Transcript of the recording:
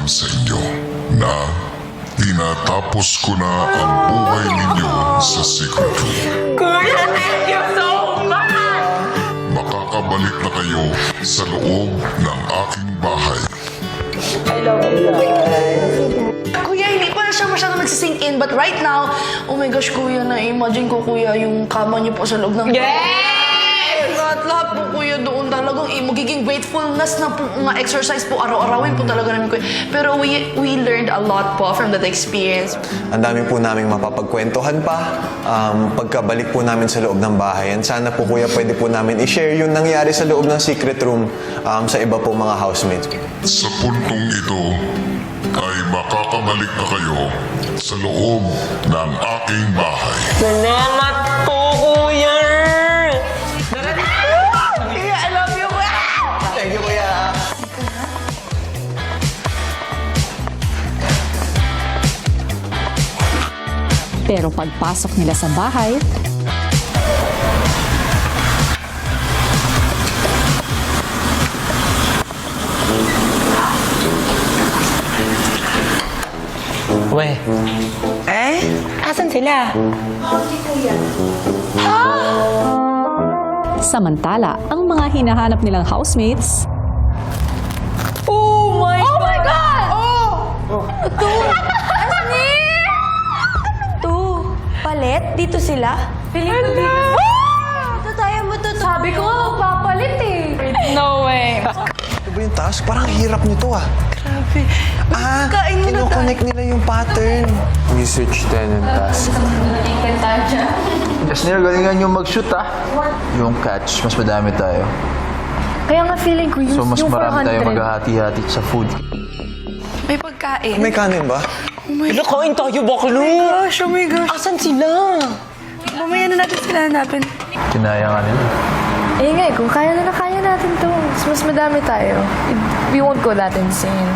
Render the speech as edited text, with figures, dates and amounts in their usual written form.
sa inyo na tinatapos ko na ang buhay ninyo sa secret room. Kuya, thank you so much! Makakabalik na kayo sa loob ng aking bahay. Kuya, hindi pa siya masyadong nagsisink in. But right now, oh my gosh, kuya, na-imagine ko, kuya, yung kama niyo po sa loob ng... Yes! Lahat po, kuya, doon talagang magiging gratefulness na po, mga exercise po, araw-arawin po talaga namin, kuya. Pero we learned a lot po from that experience. Ang dami po naming mapapagkwentuhan pa pagkabalik po namin sa loob ng bahay. And sana po kuya pwede po namin i-share yung nangyari sa loob ng secret room sa iba po mga housemates. Sa puntong ito ay makakabalik na kayo sa loob ng aking bahay. Salamat po, kuya! Kuya, I love you, kuya! Thank you kuya! Pero pagpasok nila sa bahay, Weh, Asan sila? samantala, ang mga hinahanap nilang housemates, Oh my God! Palit? Dito sila? Piling ko dito. Ito tayo matutuwa. Sabi ko, papalit eh. No way. Ito ba yung task? Parang hirap nito ah. Grabe. Kain mo na tayo. Kinoconnect nila yung pattern. research then and task. Jasnir, galingan yung mag-shoot Yung catch, mas madami tayo. Kaya nga feeling ko So mas yung marami tayo 400. maghahati-hati sa food. May pagkain. May kanin ba? Nakain tayo, baklo! Gosh, oh my gosh. Asan sila? Mamaya na natin sila hanapin. Kinaya nga nila. Eh nga, kung kaya na kaya natin to. Mas madami tayo. We won't go that insane.